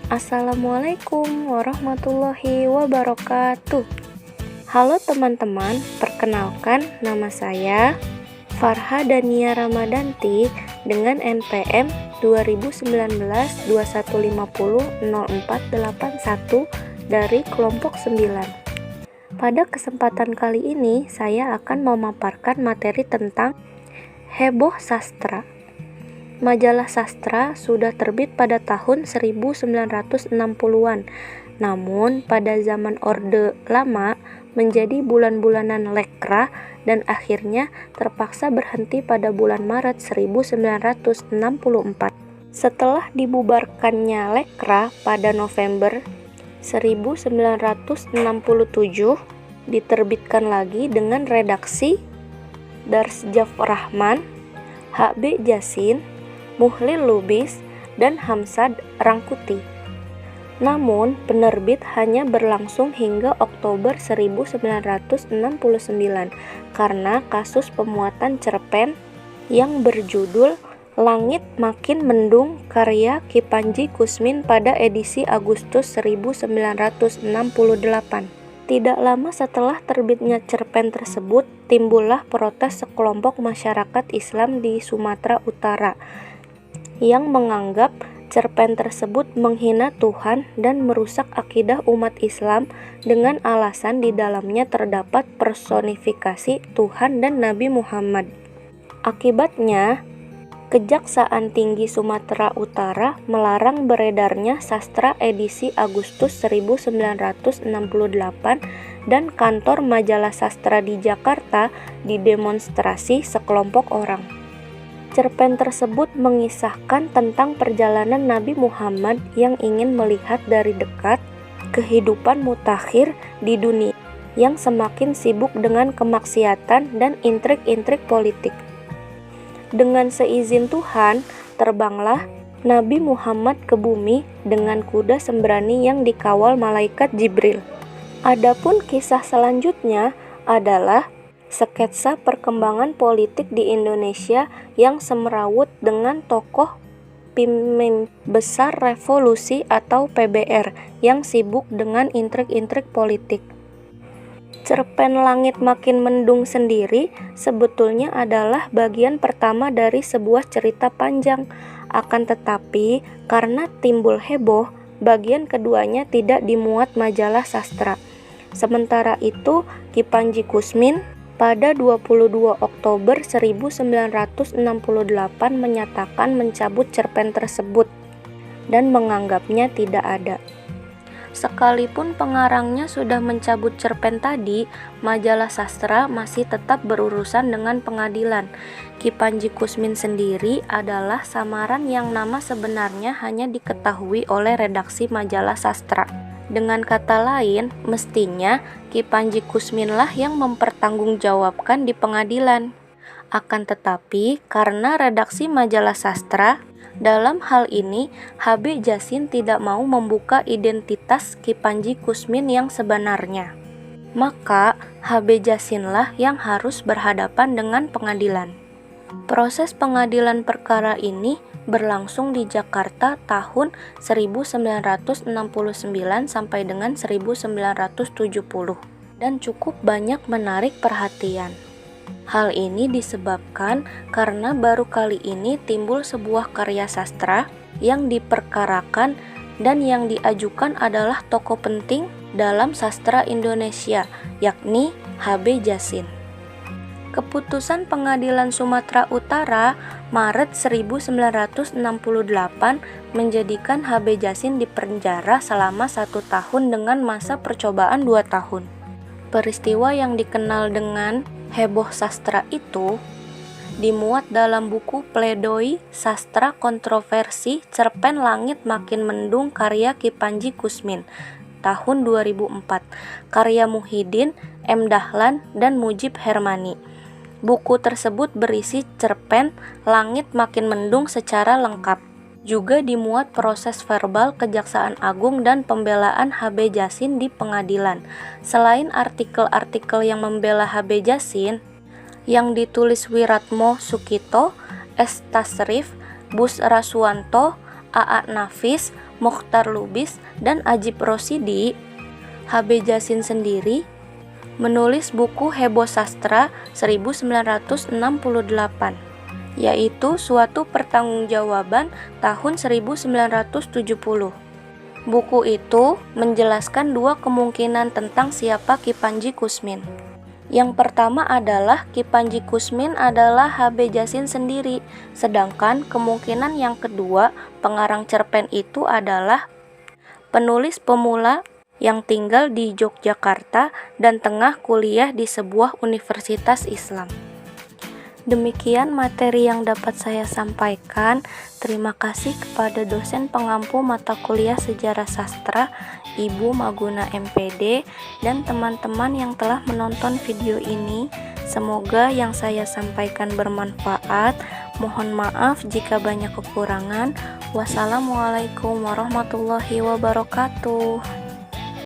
Assalamualaikum warahmatullahi wabarakatuh. Halo teman-teman, perkenalkan nama saya Farha Dania Ramadanti dengan NPM 2019-2150-0481 dari kelompok 9. Pada kesempatan kali ini saya akan memaparkan materi tentang heboh sastra. Majalah sastra sudah terbit pada tahun 1960-an, namun pada zaman Orde Lama menjadi bulan-bulanan lekra dan akhirnya terpaksa berhenti pada bulan Maret 1964. Setelah dibubarkannya lekra pada November 1967, diterbitkan lagi dengan redaksi Darsjaf Rahman, H.B. Jasin, Muhlil Lubis, dan Hamzad Rangkuti. Namun, penerbit hanya berlangsung hingga Oktober 1969 karena kasus pemuatan cerpen yang berjudul Langit Makin Mendung karya Ki Panji Kusmin pada edisi Agustus 1968. Tidak lama setelah terbitnya cerpen tersebut, timbullah protes sekelompok masyarakat Islam di Sumatera Utara yang menganggap cerpen tersebut menghina Tuhan dan merusak akidah umat Islam dengan alasan di dalamnya terdapat personifikasi Tuhan dan Nabi Muhammad. Akibatnya, Kejaksaan Tinggi Sumatera Utara melarang beredarnya sastra edisi Agustus 1968 dan kantor majalah sastra di Jakarta didemonstrasi sekelompok orang. Cerpen tersebut mengisahkan tentang perjalanan Nabi Muhammad yang ingin melihat dari dekat kehidupan mutakhir di dunia yang semakin sibuk dengan kemaksiatan dan intrik-intrik politik. Dengan seizin Tuhan, terbanglah Nabi Muhammad ke bumi dengan kuda sembrani yang dikawal malaikat Jibril. Adapun kisah selanjutnya adalah sketsa perkembangan politik di Indonesia yang semrawut dengan tokoh pemimpin besar revolusi atau PBR yang sibuk dengan intrik-intrik politik. Cerpen Langit Makin Mendung sendiri sebetulnya adalah bagian pertama dari sebuah cerita panjang. Akan tetapi, karena timbul heboh, bagian keduanya tidak dimuat majalah sastra. Sementara itu, Ki Panji Kusmin pada 22 Oktober 1968 menyatakan mencabut cerpen tersebut dan menganggapnya tidak ada. Sekalipun pengarangnya sudah mencabut cerpen tadi, majalah sastra masih tetap berurusan dengan pengadilan. Ki Panji Kusmin sendiri adalah samaran yang nama sebenarnya hanya diketahui oleh redaksi majalah sastra. Dengan kata lain, mestinya Ki Panji Kusminlah yang mempertanggungjawabkan di pengadilan. Akan tetapi, karena redaksi majalah sastra, dalam hal ini H.B. Jasin tidak mau membuka identitas Ki Panji Kusmin yang sebenarnya. Maka H.B. Jasinlah yang harus berhadapan dengan pengadilan. Proses pengadilan perkara ini berlangsung di Jakarta tahun 1969 sampai dengan 1970 dan cukup banyak menarik perhatian. Hal ini disebabkan karena baru kali ini timbul sebuah karya sastra yang diperkarakan dan yang diajukan adalah tokoh penting dalam sastra Indonesia, yakni H.B. Jasin. Keputusan Pengadilan Sumatera Utara Maret 1968 menjadikan H.B. Jasin dipenjara selama 1 tahun dengan masa percobaan 2 tahun. Peristiwa yang dikenal dengan heboh sastra itu dimuat dalam buku Pledoi Sastra Kontroversi Cerpen Langit Makin Mendung karya Ki Panji Kusmin tahun 2004, karya Muhyiddin M. Dahlan dan Mujib Hermani. Buku tersebut berisi cerpen Langit Makin Mendung secara lengkap. Juga dimuat proses verbal Kejaksaan Agung dan pembelaan H.B. Jasin di pengadilan. Selain artikel-artikel yang membela H.B. Jasin, yang ditulis Wiratmo Sukito, S. Tasrif, Bus Raswanto, A.A. Nafis, Mokhtar Lubis, dan Ajib Rosidi, H.B. Jasin sendiri menulis buku Heboh Sastra 1968, yaitu suatu pertanggungjawaban tahun 1970. Buku itu menjelaskan dua kemungkinan tentang siapa Ki Panji Kusmin. Yang pertama adalah Ki Panji Kusmin adalah H.B. Jasin sendiri, sedangkan kemungkinan yang kedua, pengarang cerpen itu adalah penulis pemula yang tinggal di Yogyakarta dan tengah kuliah di sebuah universitas Islam. Demikian materi yang dapat saya sampaikan. Terima kasih kepada dosen pengampu mata kuliah Sejarah Sastra, Ibu Maguna MPD, dan teman-teman yang telah menonton video ini. Semoga yang saya sampaikan bermanfaat. Mohon maaf jika banyak kekurangan. Wassalamualaikum warahmatullahi wabarakatuh.